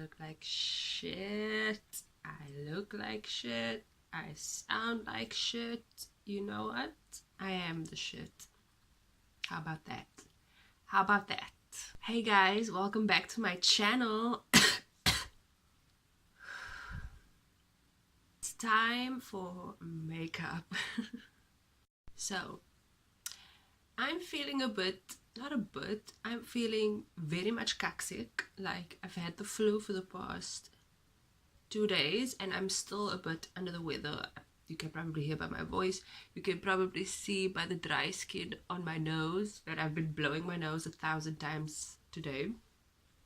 look like shit. I look like shit. I sound like shit. You know what? I am the shit. How about that? How about that? Hey guys, welcome back to my channel. It's time for makeup. So, I'm feeling I'm feeling very much sick. Like, I've had the flu for the past 2 days and I'm still a bit under the weather. You can probably hear by my voice. You can probably see by the dry skin on my nose that I've been blowing my nose 1,000 times today.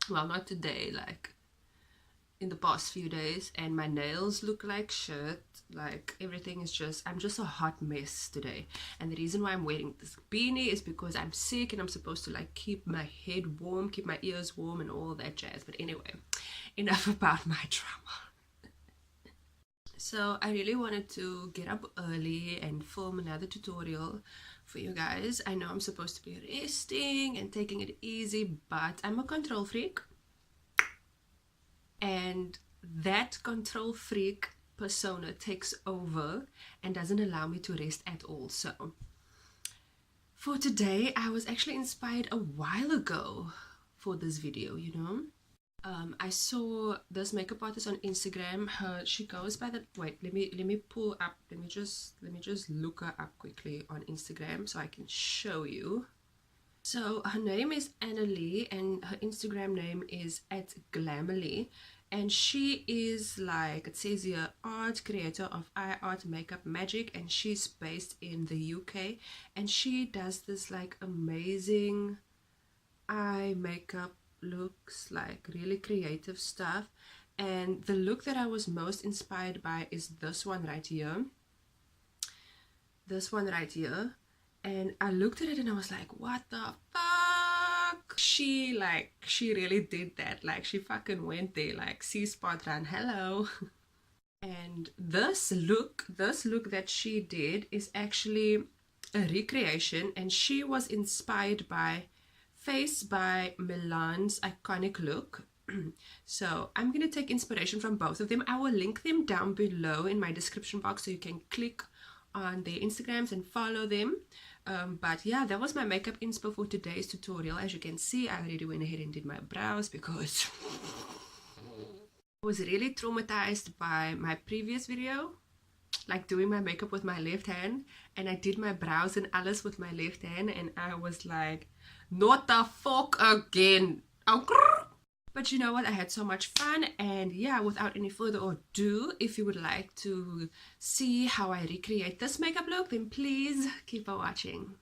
Well, not today, like in the past few days, and my nails look like shit. Like, everything is just, I'm just a hot mess today. And the reason why I'm wearing this beanie is because I'm sick and I'm supposed to like keep my head warm, keep my ears warm and all that jazz. But anyway, enough about my drama. So I really wanted to get up early and film another tutorial for you guys. I know I'm supposed to be resting and taking it easy, but I'm a control freak. And that control freak persona takes over and doesn't allow me to rest at all. So for today, I was actually inspired a while ago for this video, you know. I saw this makeup artist on Instagram. She goes by the, wait, let me pull up, let me just look her up quickly on Instagram so I can show you. So her name is Annalie and her Instagram name is @Glammerly, and she is, like it says here, art creator of eye art, makeup, magic, and she's based in the UK, and she does this like amazing eye makeup looks, like really creative stuff. And the look that I was most inspired by is this one right here, and I looked at it and I was like, what the fuck? She really did that. Like, she fucking went there, like, see spot run, hello. And this look that she did is actually a recreation, and she was inspired by Face by Milan's iconic look. So I'm going to take inspiration from both of them. I will link them down below in my description box so you can click on their Instagrams and follow them. But yeah, that was my makeup inspo for today's tutorial. As you can see, I already went ahead and did my brows because I was really traumatized by my previous video, like doing my makeup with my left hand, and I did my brows and alles with my left hand, and I was like, not the fuck again. But you know what, I had so much fun. And yeah, without any further ado, if you would like to see how I recreate this makeup look, then please keep on watching.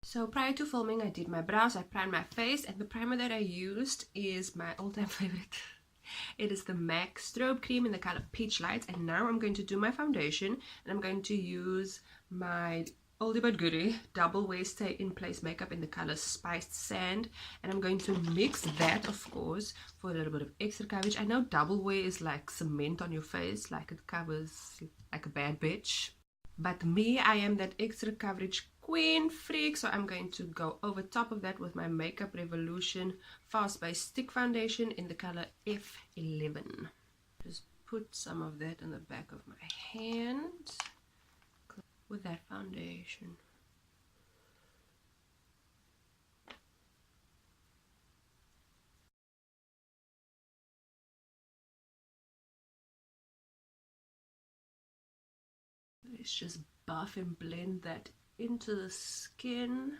So prior to filming, I did my brows, I primed my face, and the primer that I used is my all-time favorite. It is the MAC Strobe Cream in the color Peach Light. And now I'm going to do my foundation, and I'm going to use my oldie but goodie double wear stay in place makeup in the color Spiced Sand, and I'm going to mix that, of course, for a little bit of extra coverage. I know double wear is like cement on your face, like it covers like a bad bitch, but me, I am that extra coverage queen freak, so I'm going to go over top of that with my Makeup Revolution Fast Base Stick Foundation in the color F11. Just put some of that on the back of my hand with that foundation. Let's just buff and blend that into the skin.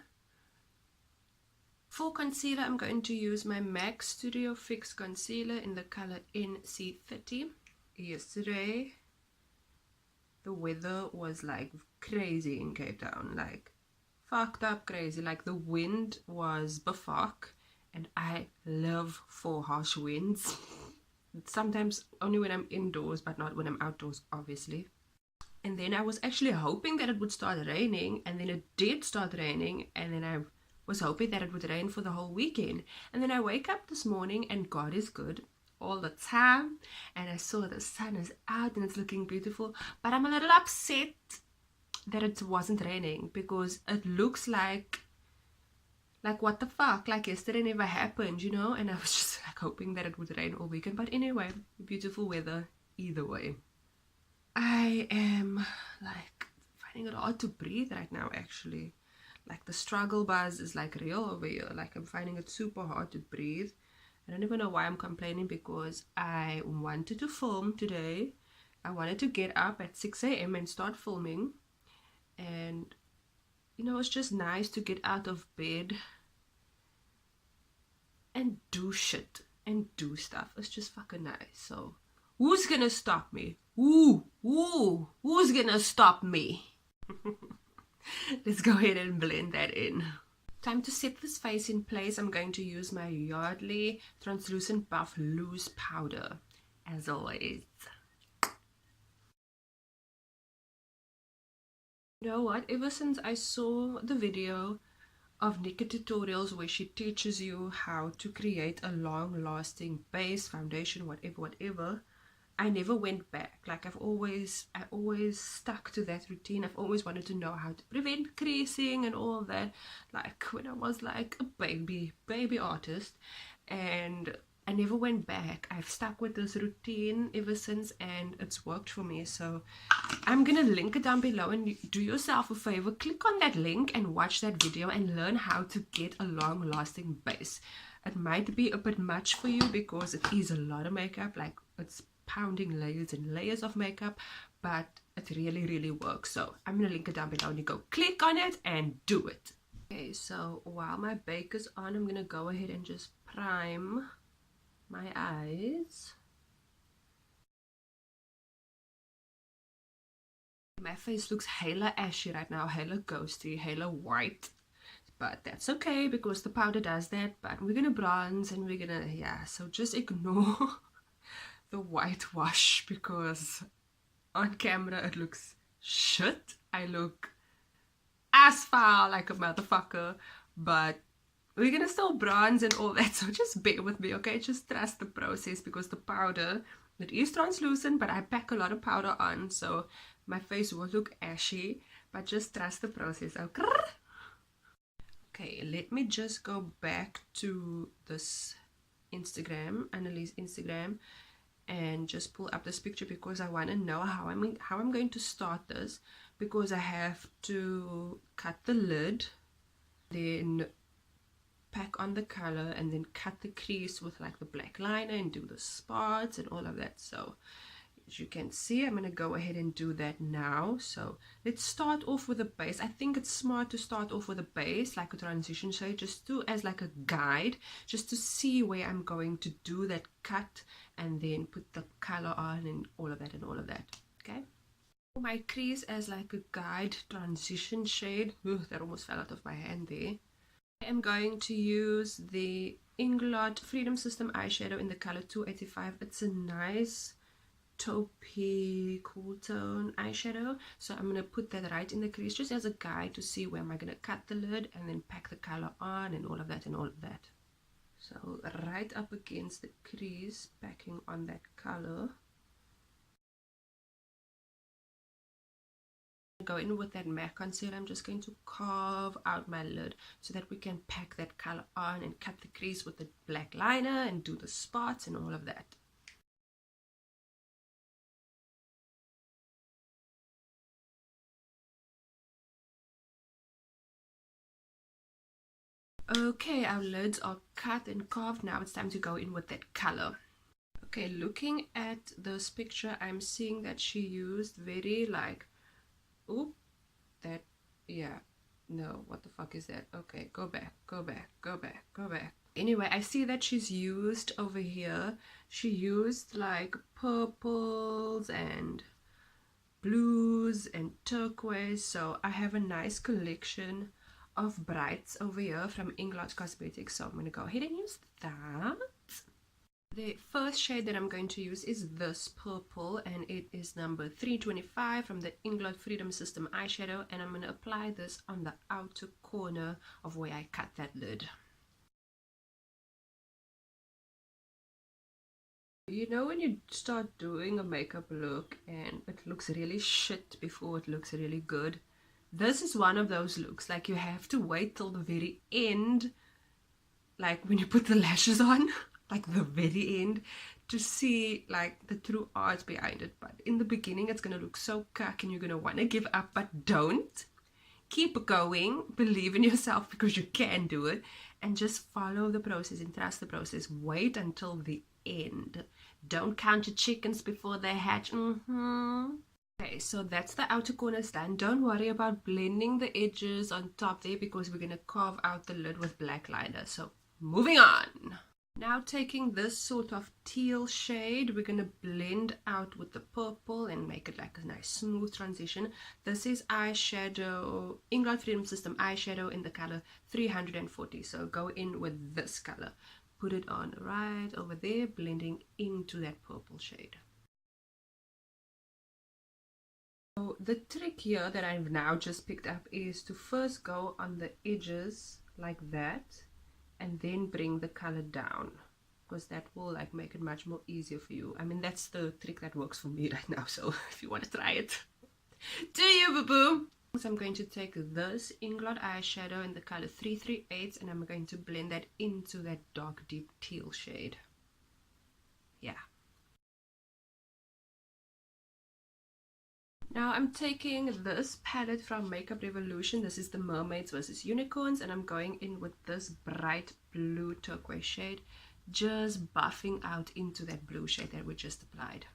For concealer, I'm going to use my MAC Studio Fix Concealer in the color NC30. Yesterday, the weather was like crazy in Cape Town, like fucked up crazy. Like, the wind was bafak, and I love for harsh winds. Sometimes only when I'm indoors, but not when I'm outdoors, obviously. And then I was actually hoping that it would start raining, and then it did start raining, and then I was hoping that it would rain for the whole weekend. And then I wake up this morning and God is good all the time, and I saw the sun is out and it's looking beautiful, but I'm a little upset that it wasn't raining, because it looks like what the fuck, like yesterday never happened, you know. And I was just like hoping that it would rain all weekend. But anyway, beautiful weather either way. I am like finding it hard to breathe right now, actually. Like the struggle buzz is like real over here. Like I'm finding it super hard to breathe. I don't even know why I'm complaining, because I wanted to film today. I wanted to get up at 6 a.m. and start filming. And, you know, it's just nice to get out of bed and do shit and do stuff. It's just fucking nice. So, who's gonna stop me? Who's gonna stop me? Let's go ahead and blend that in. Time to set this face in place. I'm going to use my Yardley Translucent Buff Loose Powder, as always. You know what? Ever since I saw the video of Nikkietutorials where she teaches you how to create a long-lasting base, foundation, whatever, I never went back. Like I always stuck to that routine. I've always wanted to know how to prevent creasing and all of that, like when I was like a baby artist, and I never went back. I've stuck with this routine ever since, and it's worked for me. So I'm gonna link it down below, and do yourself a favor, click on that link and watch that video and learn how to get a long-lasting base. It might be a bit much for you because it is a lot of makeup, like it's pounding layers and layers of makeup, but it really works. So I'm gonna link it down below and you go click on it and do it. Okay, so while my bake is on, I'm gonna go ahead and just prime my eyes. My face looks hella ashy right now, hella ghosty, hella white, but that's okay because the powder does that. But we're gonna bronze and we're gonna, yeah, so just ignore the whitewash, because on camera it looks shit. I look as foul like a motherfucker, but we're gonna still bronze and all that, so just bear with me, okay? Just trust the process, because the powder, it is translucent, but I pack a lot of powder on, so my face will look ashy, but just trust the process, okay? Okay, let me just go back to this Instagram, Annalise Instagram, and just pull up this picture because I want to know how I'm going to start this, because I have to cut the lid, then pack on the color, and then cut the crease with like the black liner and do the spots and all of that. So as you can see, I'm going to go ahead and do that now. So let's start off with a base. I think it's smart to start off with a base, like a transition shade, just to as like a guide, just to see where I'm going to do that cut, and then put the color on and all of that okay? My crease as like a guide transition shade. Ooh, that almost fell out of my hand there. I am going to use the Inglot Freedom System eyeshadow in the color 285. It's a nice taupey cool tone eyeshadow, so I'm going to put that right in the crease just as a guide to see where am I going to cut the lid and then pack the color on and all of that. So right up against the crease, packing on that color. Go in with that MAC concealer. I'm just going to carve out my lid so that we can pack that color on and cut the crease with the black liner and do the spots and all of that. Okay, our lids are cut and carved. Now it's time to go in with that color. Okay, looking at this picture, I'm seeing that she used very like, oop, that, yeah, no, what the fuck is that? Okay, go back. Anyway, I see that she's used over here, she used like purples and blues and turquoise. So I have a nice collection of brights over here from Inglot Cosmetics, so I'm going to go ahead and use that. The first shade that I'm going to use is this purple, and it is number 325 from the Inglot Freedom System eyeshadow, and I'm going to apply this on the outer corner of where I cut that lid. You know when you start doing a makeup look and it looks really shit before it looks really good? This is one of those looks, like you have to wait till the very end, like when you put the lashes on, like the very end, to see like the true art behind it. But in the beginning it's gonna look so cuck and you're gonna want to give up, but don't. Keep going, believe in yourself because you can do it, and just follow the process and trust the process. Wait until the end. Don't count your chickens before they hatch. Okay, so that's the outer corners done. Don't worry about blending the edges on top there because we're going to carve out the lid with black liner. So moving on. Now taking this sort of teal shade, we're going to blend out with the purple and make it like a nice smooth transition. This is eyeshadow, Inglot Freedom System eyeshadow in the color 340. So go in with this color. Put it on right over there, blending into that purple shade. So the trick here that I've now just picked up is to first go on the edges like that, and then bring the color down, because that will like make it much more easier for you. I mean, that's the trick that works for me right now, so if you want to try it, do you, boo-boo? So I'm going to take this Inglot eyeshadow in the color 338 and I'm going to blend that into that dark deep teal shade. Yeah. Now I'm taking this palette from Makeup Revolution. This is the Mermaids versus Unicorns, and I'm going in with this bright blue turquoise shade, just buffing out into that blue shade that we just applied.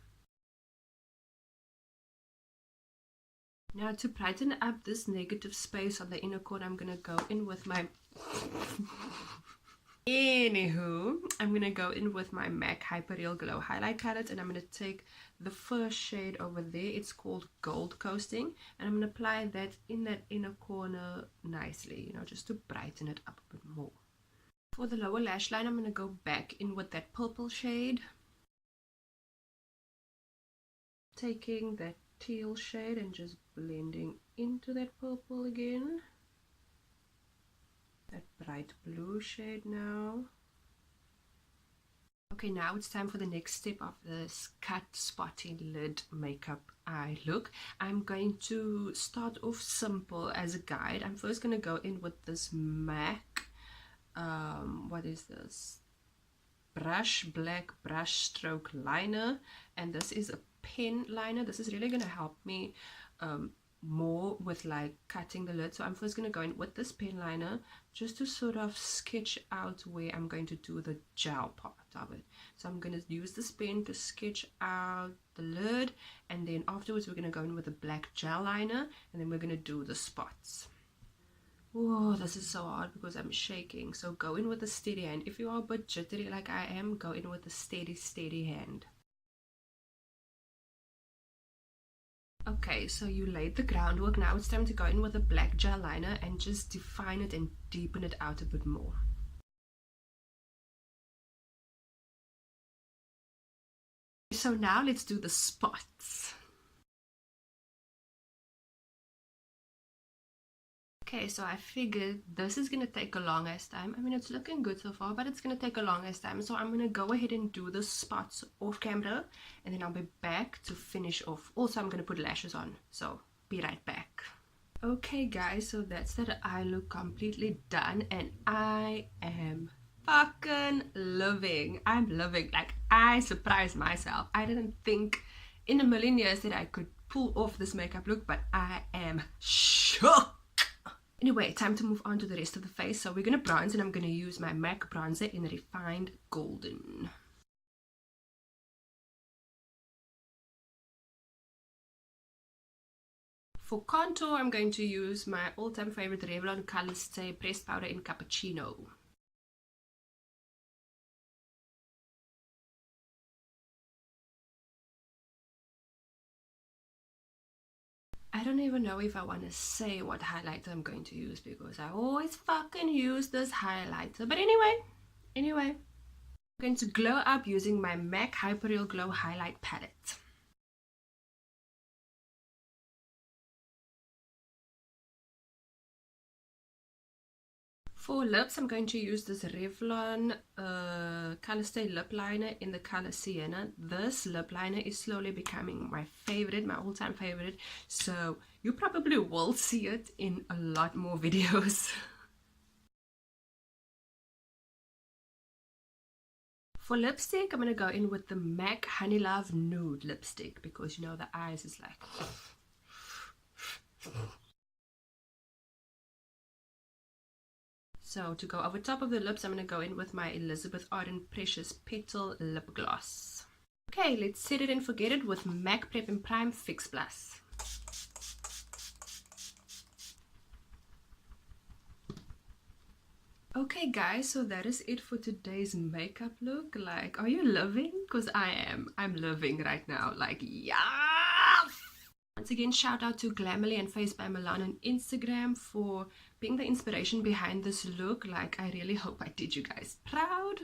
Now to brighten up this negative space on the inner corner, I'm going to go in with my Anywho, I'm going to go in with my MAC Hyper Real Glow Highlight Palette, and I'm going to take the first shade over there. It's called Gold Coasting, and I'm going to apply that in that inner corner nicely, you know, just to brighten it up a bit more. For the lower lash line, I'm going to go back in with that purple shade, taking that teal shade and just blending into that purple again. That bright blue shade now. Okay, now it's time for the next step of this cut spotty lid makeup eye look. I'm going to start off simple as a guide. I'm first going to go in with this MAC, what is this? Black brush stroke liner, and this is a pen liner. This is really going to help me more with like cutting the lid. So I'm first going to go in with this pen liner just to sort of sketch out where I'm going to do the gel part of it. So I'm going to use this pen to sketch out the lid, and then afterwards we're going to go in with a black gel liner, and then we're going to do the spots. Oh, this is so hard because I'm shaking. So go in with a steady hand. If you are a bit jittery like I am, go in with a steady hand. Okay, so you laid the groundwork. Now it's time to go in with a black gel liner and just define it and deepen it out a bit more. So now let's do the spots. Okay, so I figured this is going to take a long ass time. I mean, it's looking good so far, but it's going to take a long ass time. So I'm going to go ahead and do the spots off camera, and then I'll be back to finish off. Also, I'm going to put lashes on, so be right back. Okay, guys, so that's that eye look completely done, and I am fucking loving. I'm loving. Like, I surprised myself. I didn't think in a million years that I could pull off this makeup look, but I am shook. Anyway, time to move on to the rest of the face. So we're going to bronze, and I'm going to use my MAC bronzer in Refined Golden. For contour, I'm going to use my all-time favorite Revlon Color Stay Pressed Powder in Cappuccino. I don't even know if I want to say what highlighter I'm going to use because I always fucking use this highlighter. But anyway, I'm going to glow up using my MAC Hyper Real Glow Highlight Palette. For lips, I'm going to use this Revlon Color Stay lip liner in the color Sienna. This lip liner is slowly becoming my favorite, my all-time favorite. So you probably will see it in a lot more videos. For lipstick, I'm going to go in with the MAC Honey Love Nude lipstick because, you know, the eyes is like... So to go over top of the lips, I'm going to go in with my Elizabeth Arden Precious Petal Lip Gloss. Okay, let's set it and forget it with MAC Prep and Prime Fix Plus. Okay guys, so that is it for today's makeup look. Like, are you loving? Because I am. I'm loving right now. Like, yeah! Once again, shout out to Glamorly and Face by Milan on Instagram for being the inspiration behind this look. Like, I really hope I did you guys proud.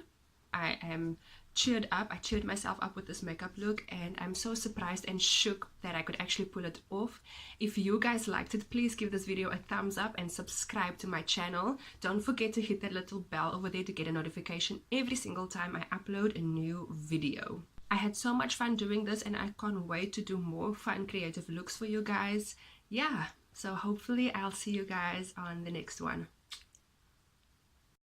I am cheered up. I cheered myself up with this makeup look, and I'm so surprised and shook that I could actually pull it off. If you guys liked it, please give this video a thumbs up and subscribe to my channel. Don't forget to hit that little bell over there to get a notification every single time I upload a new video. I had so much fun doing this, and I can't wait to do more fun creative looks for you guys. Yeah, so hopefully I'll see you guys on the next one.